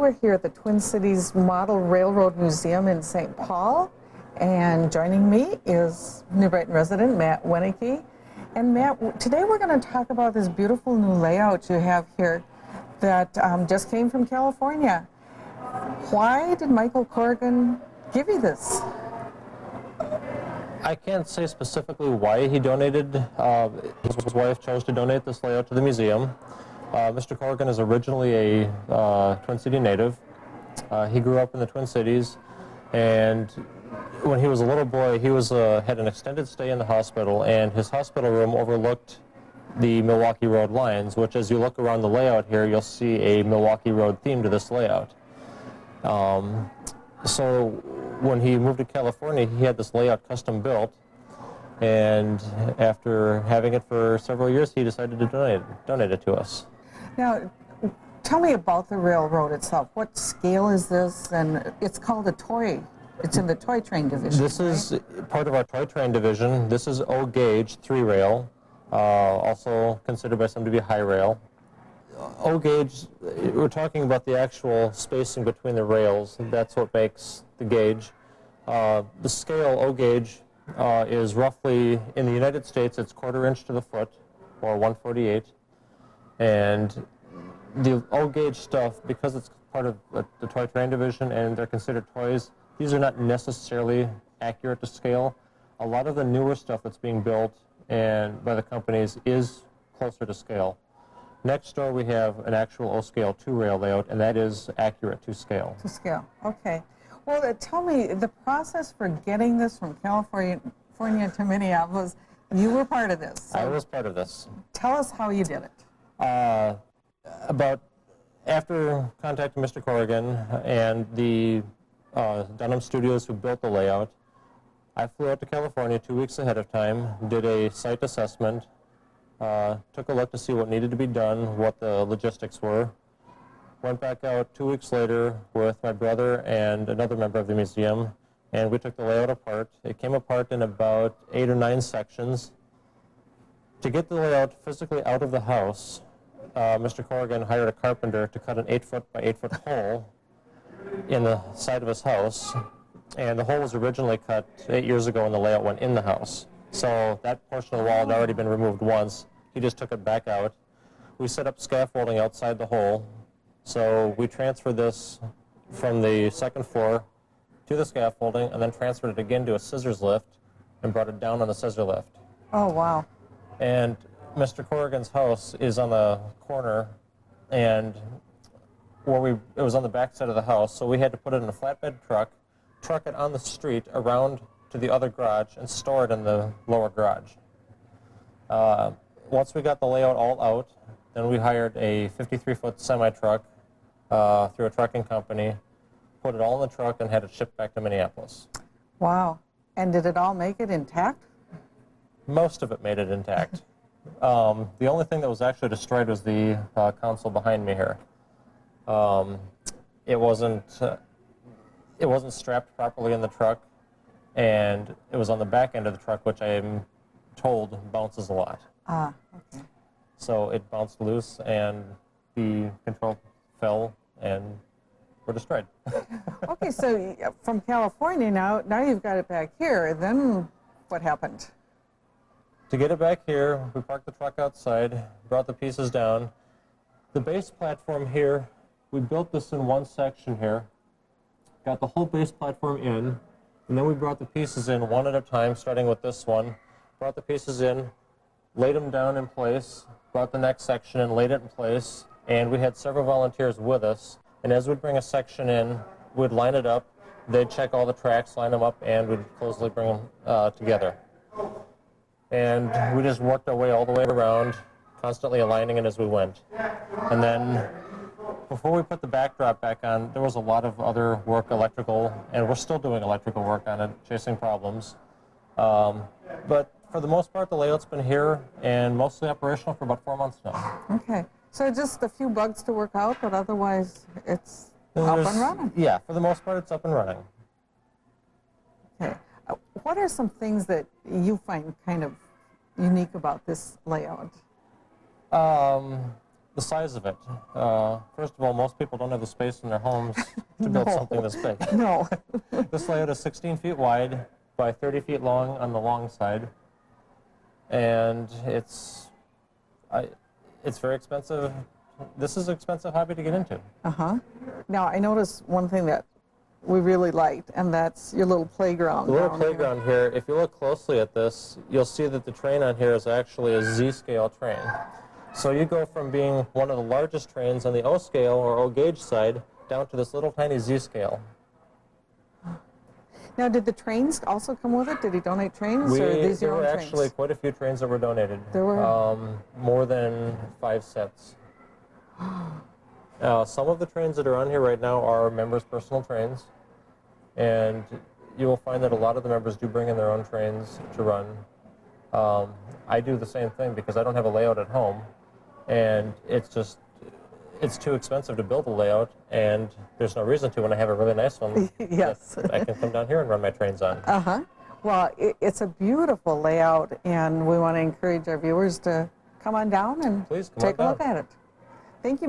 We're here at the Twin Cities Model Railroad Museum in St. Paul, and joining me is New Brighton resident Matt Winiecke. And Matt, today we're going to talk about this beautiful new layout you have here that just came from California. Why did Michael Corrigan give you this? I can't say specifically why he donated. His wife chose to donate this layout to the museum. Mr. Corrigan is originally a Twin City native. He grew up in the Twin Cities, and when he was a little boy, he had an extended stay in the hospital, and his hospital room overlooked the Milwaukee Road lines, which, as you look around the layout here, you'll see a Milwaukee Road theme to this layout. So when he moved to California, he had this layout custom built, and after having it for several years, he decided to donate it to us. Now, tell me about the railroad itself. What scale is this? And it's called a toy. It's in the toy train division. This is part of our toy train division. This is O-gauge 3-rail, also considered by some to be high rail. O-gauge, we're talking about the actual spacing between the rails. That's what makes the gauge. The scale O-gauge is roughly, in the United States, it's 1/4 inch to the foot, or 1/48. And the O-gauge stuff, because it's part of the toy train division and they're considered toys, these are not necessarily accurate to scale. A lot of the newer stuff that's being built and by the companies is closer to scale. Next door we have an actual O-scale 2-rail layout, and that is accurate to scale. To scale, okay. Well, tell me, the process for getting this from California to Minneapolis, you were part of this. So I was part of this. tell us how you did it. About after contacting Mr. Corrigan and the Dunham Studios who built the layout, I flew out to California 2 weeks ahead of time, did a site assessment, took a look to see what needed to be done, what the logistics were, went back out 2 weeks later with my brother and another member of the museum, and we took the layout apart. It came apart in about 8 or 9 sections. To get the layout physically out of the house, Mr. Corrigan hired a carpenter to cut an 8-foot by 8-foot hole in the side of his house, and the hole was originally cut 8 years ago when the layout went in the house. So that portion of the wall had already been removed once. He just took it back out. We set up scaffolding outside the hole, so we transferred this from the second floor to the scaffolding and then transferred it again to a scissors lift and brought it down on the scissor lift. Oh, wow. And Mr. Corrigan's house is on the corner, and it was on the back side of the house, so we had to put it in a flatbed truck it on the street around to the other garage, and store it in the lower garage. Once we got the layout all out, then we hired a 53-foot semi-truck through a trucking company, put it all in the truck, and had it shipped back to Minneapolis. Wow. And did it all make it intact? Most of it made it intact. The only thing that was actually destroyed was the console behind me here. It wasn't strapped properly in the truck, and it was on the back end of the truck, which I am told bounces a lot. Ah, okay. So it bounced loose, and the control fell, and were destroyed. Okay, so from California now you've got it back here. Then what happened? To get it back here, we parked the truck outside, brought the pieces down. The base platform here, we built this in one section here, got the whole base platform in, and then we brought the pieces in one at a time, starting with this one, brought the pieces in, laid them down in place, brought the next section in, laid it in place, and we had several volunteers with us, and as we'd bring a section in, we'd line it up, they'd check all the tracks, line them up, and we'd closely bring them together. And we just worked our way all the way around, constantly aligning it as we went. And then before we put the backdrop back on, there was a lot of other work, electrical, and we're still doing electrical work on it, chasing problems. But for the most part, the layout's been here and mostly operational for about 4 months now. Okay, so just a few bugs to work out, but otherwise it's up and running. Yeah, for the most part, it's up and running. Okay. What are some things that you find kind of unique about this layout? The size of it. First of all, most people don't have the space in their homes to build No. something this big. No. This layout is 16 feet wide by 30 feet long on the long side, and it's very expensive. This is an expensive hobby to get into. Now, I noticed one thing that we really liked, and that's your little playground. The little down here. playground here, if you look closely at this, you'll see that the train on here is actually a Z-scale train. So you go from being one of the largest trains on the O-scale or O-gauge side down to this little tiny Z-scale. Now, did the trains also come with it? Did he donate trains, or are these There your were own actually trains? quite a few trains that were donated. There were? More than 5 sets. Some of the trains that are on here right now are members' personal trains, and you will find that a lot of the members do bring in their own trains to run. I do the same thing because I don't have a layout at home, and it's too expensive to build a layout, and there's no reason to when I have a really nice one. Yes. That I can come down here and run my trains on. Well, it's a beautiful layout, and we want to encourage our viewers to come on down and Please come take on a look down. at it. Thank you, ma'am.